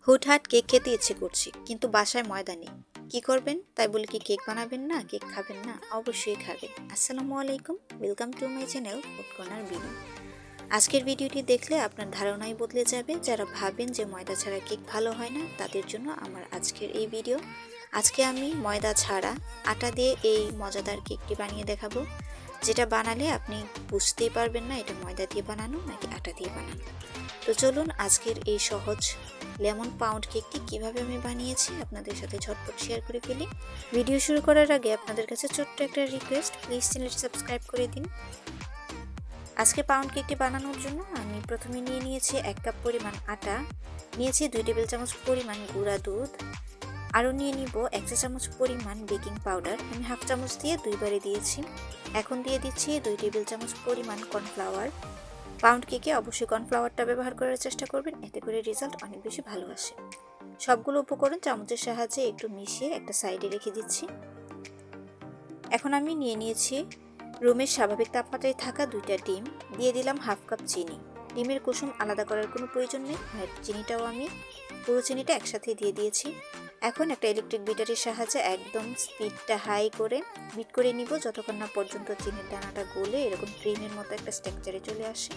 হুটহাট কেক খেতে ইচ্ছে করছে, কিন্তু বাসায় ময়দা নেই। কি করবেন? তাই বলে কি কেক বানাবেন না? কেক খাবেন না? অবশ্যই খাবেন। আসসালামু আলাইকুম, welcome to my channel food corner video. আজকের ভিডিওটি দেখলে আপনার ধারণাই বদলে যাবে। যারা ভাবেন যে ময়দা ছাড়া কেক ভালো হয় না, তাদের জন্য আমার আজকের এই ভিডিও। আজকে আমি ময়দা ছাড়া আটা দিয়ে এই মজাদার কেকটি বানিয়ে দেখাবো, যেটা বানালে আপনি বুঝতেই পারবেন না এটা ময়দা দিয়ে বানানো নাকি আটা দিয়ে বানানো। তো চলুন আজকের এই সহজ লেমন পাউন্ড কেকটি কিভাবে আমি বানিয়েছি আপনাদের সাথে ঝটপট শেয়ার করে ফেলি। ভিডিও শুরু করার আগে আপনাদের কাছে ছোট্ট একটা রিকোয়েস্ট, প্লিজ চ্যানেলটি সাবস্ক্রাইব করে দিন। আজকে পাউন্ড কেকটি বানানোর জন্য আমি প্রথমে নিয়ে নিয়েছি 1 কাপ পরিমাণ আটা, নিয়েছি 2 টেবিল চামচ পরিমাণ গুঁড়া দুধ, আরও নিয়ে নিব 1 চা চামচ পরিমাণ বেকিং পাউডার। আমি হাফ চামচ দিয়ে দুইবারে দিয়েছি। এখন দিয়ে দিচ্ছি 2 টেবিল চামচ পরিমাণ কর্নফ্লাওয়ার। পাউন্ড কেকে অবশ্যই কর্নফ্লাওয়ারটা ব্যবহার করার চেষ্টা করবেন, এতে করে রেজাল্ট অনেক বেশি ভালো আসে। সবগুলো উপকরণ চামচের সাহায্যে একটু মিশিয়ে একটা সাইডে রেখে দিচ্ছি। এখন আমি নিয়ে নিয়েছি রুমের স্বাভাবিক তাপমাত্রায় থাকা 2টা ডিম, দিয়ে দিলাম হাফ কাপ চিনি। ডিমের কুসুম আলাদা করার কোনো প্রয়োজন নেই, আর চিনিটাও আমি পুরো চিনিটা একসাথে দিয়ে দিয়েছি। এখন একটা ইলেকট্রিক বিটারের সাহায্যে একদম স্পিডটা হাই করে বিট করে নিব, যতক্ষণ না পর্যন্ত চিনির দানাটা গলে এরকম ক্রিমের মতো একটা স্ট্রাকচারে চলে আসে।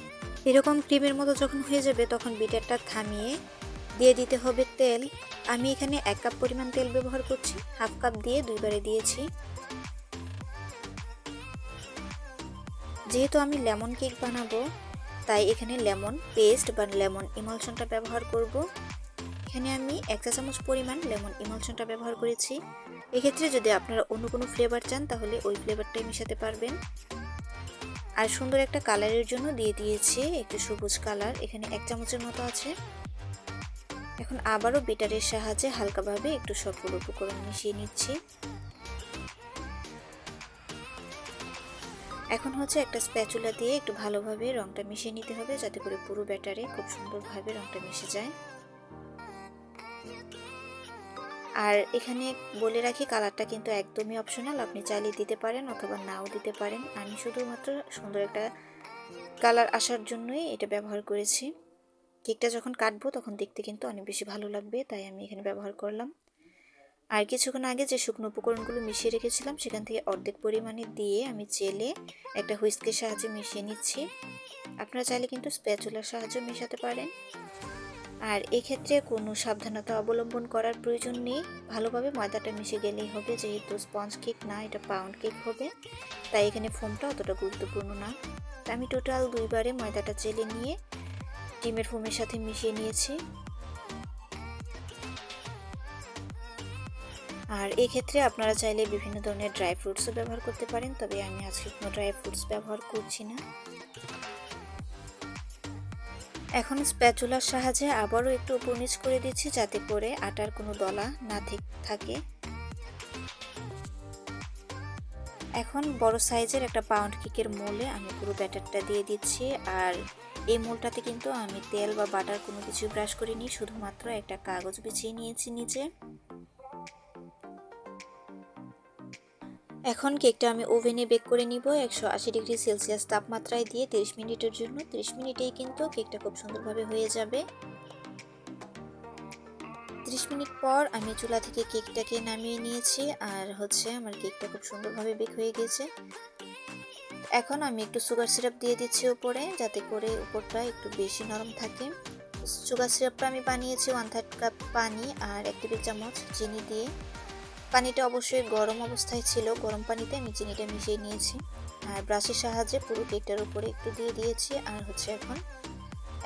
এরকম ক্রিমের মতো যখন হয়ে যাবে তখন বিটারটা থামিয়ে দিয়ে দিতে হবে তেল। আমি এখানে 1 কাপ পরিমাণ তেল ব্যবহার করছি, হাফ কাপ দিয়ে দুইবারে দিয়েছি। যেহেতু আমি লেমন কেক বানাবো, তাই এখানে লেমন পেস্ট বা লেমন ইমালশনটা ব্যবহার করব। এখানে আমি 1 চা চামচ পরিমাণ লেমন ইমালশনটা ব্যবহার করেছি। এক্ষেত্রে যদি আপনারা অন্য কোনো ফ্লেভার চান তাহলে ওই ফ্লেভারটাই মেশাতে পারবেন। আর সুন্দর একটা কালারের জন্য দিয়ে দিয়েছি একটু সবুজ কালার, এখানে 1 চামচের মতো আছে। এখন আবারও বিটারের সাহায্যে হালকাভাবে একটু সবগুলো উপকরণ মিশিয়ে নিচ্ছি। এখন হচ্ছে একটা স্প্যাচুলা দিয়ে একটু ভালোভাবে রংটা মিশিয়ে নিতে হবে, যাতে করে পুরো ব্যাটারে খুব সুন্দরভাবে রংটা মিশে যায়। আর এখানে বলে রাখি, কালারটা কিন্তু একদমই অপশনাল, আপনি চাইলে দিতে পারেন অথবা নাও দিতে পারেন। আমি শুধুমাত্র সুন্দর একটা কালার আসার জন্যই এটা ব্যবহার করেছি। কেকটা যখন কাটবো তখন দেখতে কিন্তু অনেক বেশি ভালো লাগবে, তাই আমি এখানে ব্যবহার করলাম। আর কিছুক্ষণ আগে যে শুকনো উপকরণগুলো মিশিয়ে রেখেছিলাম সেখান থেকে অর্ধেক পরিমাণে দিয়ে আমি চেলে একটা হুইস্কের সাহায্যে মিশিয়ে নিচ্ছি। আপনারা চাইলে কিন্তু স্প্যাচুলার সাহায্যে মেশাতে পারেন। আর এক্ষেত্রে কোনো সাবধানতা অবলম্বন করার প্রয়োজন নেই, ভালোভাবে ময়দাটা মিশে গেলেই হবে। যেহেতু স্পঞ্জ কেক না, এটা পাউন্ড কেক হবে, তাই এখানে ফোমটা অতটা গুরুত্বপূর্ণ না। আমি টোটাল দুইবারে ময়দাটা চেলে নিয়ে ডিমের ফোমের সাথে মিশিয়ে নিয়েছি। আর এক্ষেত্রে আপনারা চাইলে বিভিন্ন ধরনের ড্রাই ফ্রুটসও ব্যবহার করতে পারেন, তবে আমি আজকে কোনো ড্রাই ফ্রুটস ব্যবহার করছি না। এখন স্প্যাচুলার সাহায্যে আবারও একটু উপর নিচ করে দিচ্ছি, যাতে করে আটার কোনো দলা না থাকে। এখন বড় সাইজের একটা পাউন্ড কেকের মোলে আমি পুরো ব্যাটারটা দিয়ে দিচ্ছি। আর এই মোলটাতে কিন্তু আমি তেল বা বাটার কোনো কিছু ব্রাশ করিনি, শুধুমাত্র একটা কাগজ বিছিয়ে নিয়েছি নিচে। এখন কেকটা আমি ওভেনে বেক করে নিব 180 ডিগ্রি সেলসিয়াস তাপমাত্রায় দিয়ে 30 মিনিটের জন্য। 30 মিনিটেই কিন্তু কেকটা খুব সুন্দরভাবে হয়ে যাবে। 30 মিনিট পর আমি চুলা থেকে কেকটাকে নামিয়ে নিয়েছি, আর আমার কেকটা খুব সুন্দরভাবে বেক হয়ে গেছে। এখন আমি একটু সুগার সিরাপ দিয়ে দিচ্ছি উপরে, যাতে করে উপরটা একটু বেশি নরম থাকে। সুগার সিরাপটা আমি বানিয়েছি 1/3 কাপ পানি আর 1 টেবিল চামচ চিনি দিয়ে। পানিটা অবশ্যই গরম অবস্থায় ছিল, গরম পানিতে আমি চিনিটা মিশিয়ে নিয়েছি। আর ব্রাশের সাহায্যে পুরো কেকটার উপরে একটু দিয়ে দিয়েছি। আর এখন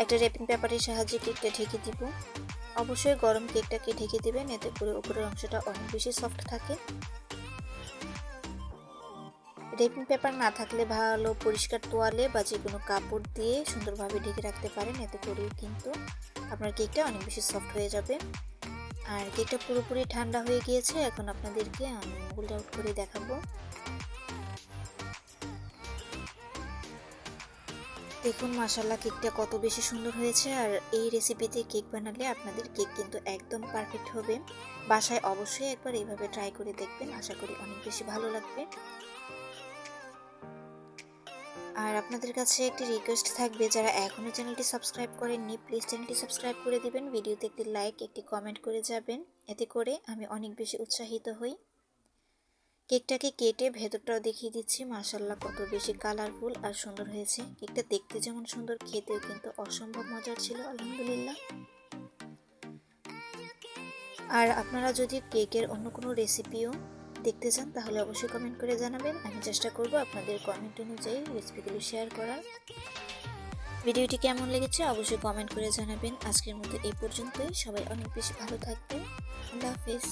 একটা র্যাপিং পেপারের সাহায্যে কেকটা ঢেকে দিব। অবশ্যই গরম কেকটাকে ঢেকে দিবেন, এতে করে উপরের অংশটা অনেক বেশি সফট থাকে। র্যাপিং পেপার না থাকলে ভালো পরিষ্কার তোয়ালে বা যে কোনো কাপড় দিয়ে সুন্দরভাবে ঢেকে রাখতে পারেন, এতে করে কিন্তু আপনার কেকটা অনেক বেশি সফট হয়ে যাবে। আর কেকটা পুরোপুরি ঠান্ডা হয়ে গিয়েছে, এখন আপনাদেরকে আমি মোল্ড আউট করে দেখাবো। দেখুন মাশাআল্লাহ, কেকটা কত বেশি সুন্দর হয়েছে। আর এই রেসিপিতে কেক বানালে আপনাদের কেক কিন্তু একদম পারফেক্ট হবে। বাসায় অবশ্যই একবার এইভাবে ট্রাই করে দেখবেন, আশা করি অনেক বেশি ভালো লাগবে। আর আপনাদের কাছে একটি রিকোয়েস্ট থাকবে, যারা এখনও চ্যানেলটি সাবস্ক্রাইব করেননি প্লিজ চ্যানেলটি সাবস্ক্রাইব করে দিবেন, ভিডিওতে একটি লাইক একটি কমেন্ট করে যাবেন, এতে করে আমি অনেক বেশি উৎসাহিত হই। কেকটাকে কেটে ভেতরটাও দেখিয়ে দিচ্ছি, মাশাআল্লাহ কত বেশি কালারফুল আর সুন্দর হয়েছে। কেকটা দেখতে যেমন সুন্দর, খেতেও কিন্তু অসম্ভব মজার ছিল আলহামদুলিল্লাহ। আর আপনারা যদি কেকের অন্য কোনো রেসিপিও দেখতে চান তাহলে অবশ্যই কমেন্ট করে জানাবেন, আমি চেষ্টা করব আপনাদের কমেন্ট অনুযায়ী রেসিপিগুলো শেয়ার করার। ভিডিওটি কেমন লেগেছে অবশ্যই কমেন্ট করে জানাবেন। আজকের মতো এই পর্যন্তই, সবাই অনেক বেশি ভালো থাকবেন। আল্লাহ হাফেজ।